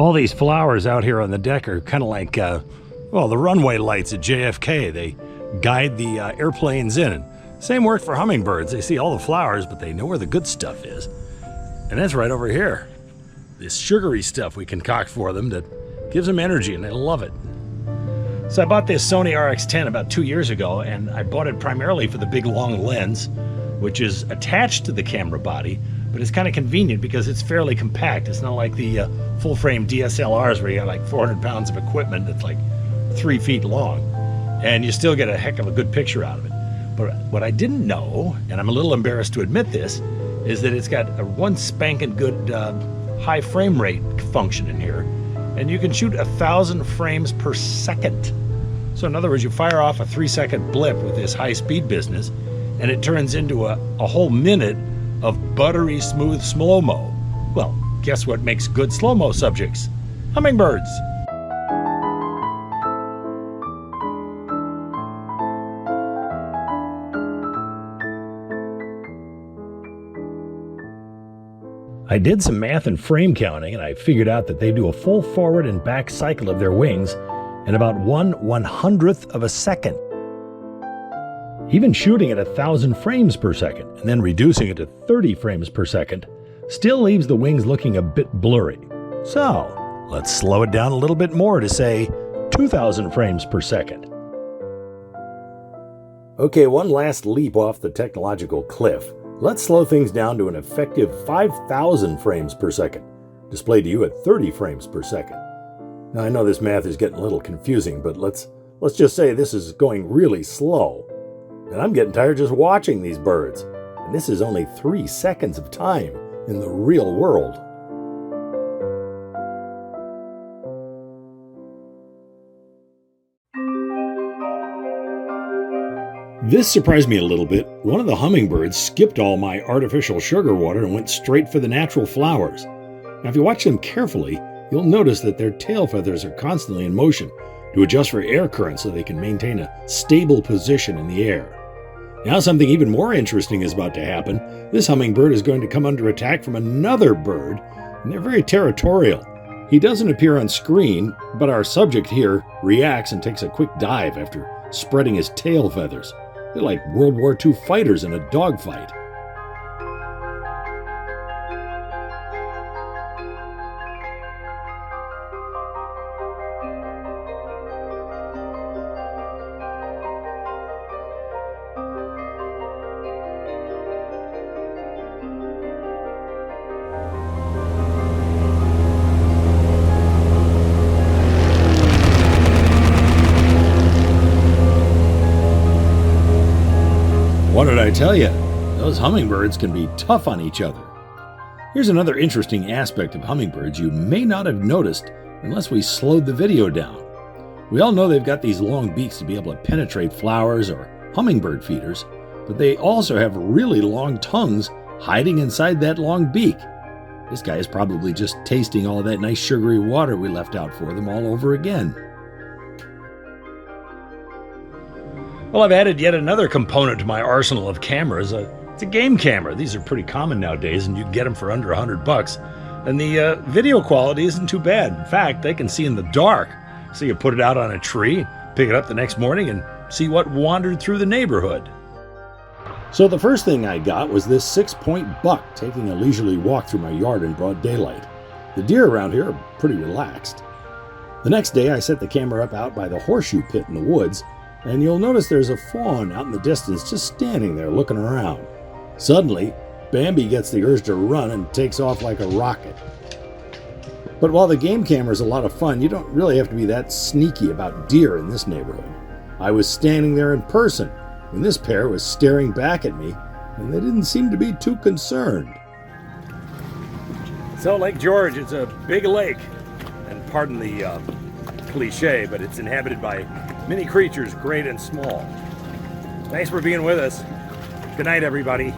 All these flowers out here on the deck are kind of like, well, the runway lights at JFK. They guide the airplanes in. Same work for hummingbirds. They see all the flowers, but they know where the good stuff is. And that's right over here. This sugary stuff we concoct for them that gives them energy, and they love it. So I bought this Sony RX-10 about 2 years ago, and I bought it primarily for the big long lens, which is attached to the camera body, but it's kind of convenient because it's fairly compact. It's not like the full-frame DSLRs where you have like 400 pounds of equipment that's like 3 feet long, and you still get a heck of a good picture out of it. But what I didn't know, and I'm a little embarrassed to admit this, is that it's got a one spanking good high frame rate function in here, and you can shoot 1,000 frames per second. So in other words, you fire off a 3-second blip with this high-speed business, and it turns into a whole minute of buttery smooth slow-mo. Well, guess what makes good slow-mo subjects? Hummingbirds. I did some math and frame counting, and I figured out that they do a full forward and back cycle of their wings in about 1/100th of a second. Even shooting at 1,000 frames per second and then reducing it to 30 frames per second still leaves the wings looking a bit blurry. So let's slow it down a little bit more to say 2,000 frames per second. Okay, one last leap off the technological cliff. Let's slow things down to an effective 5,000 frames per second, displayed to you at 30 frames per second. Now I know this math is getting a little confusing, but let's just say this is going really slow. And I'm getting tired just watching these birds. And this is only 3 seconds of time in the real world. This surprised me a little bit. One of the hummingbirds skipped all my artificial sugar water and went straight for the natural flowers. Now if you watch them carefully, you'll notice that their tail feathers are constantly in motion to adjust for air current so they can maintain a stable position in the air. Now something even more interesting is about to happen. This hummingbird is going to come under attack from another bird, and they're very territorial. He doesn't appear on screen, but our subject here reacts and takes a quick dive after spreading his tail feathers. They're like World War II fighters in a dogfight. What did I tell you? Those hummingbirds can be tough on each other. Here's another interesting aspect of hummingbirds you may not have noticed unless we slowed the video down. We all know they've got these long beaks to be able to penetrate flowers or hummingbird feeders, but they also have really long tongues hiding inside that long beak. This guy is probably just tasting all of that nice sugary water we left out for them all over again. Well, I've added yet another component to my arsenal of cameras. It's a game camera. These are pretty common nowadays, and you can get them for under $100. And the video quality isn't too bad. In fact, they can see in the dark. So you put it out on a tree, pick it up the next morning, and see what wandered through the neighborhood. So the first thing I got was this 6-point buck taking a leisurely walk through my yard in broad daylight. The deer around here are pretty relaxed. The next day, I set the camera up out by the horseshoe pit in the woods, and you'll notice there's a fawn out in the distance just standing there looking around. Suddenly, Bambi gets the urge to run and takes off like a rocket. But while the game camera is a lot of fun, you don't really have to be that sneaky about deer in this neighborhood. I was standing there in person when this pair was staring back at me, and they didn't seem to be too concerned. So Lake George is a big lake, and pardon the cliche, but it's inhabited by many creatures, great and small. Thanks for being with us. Good night, everybody.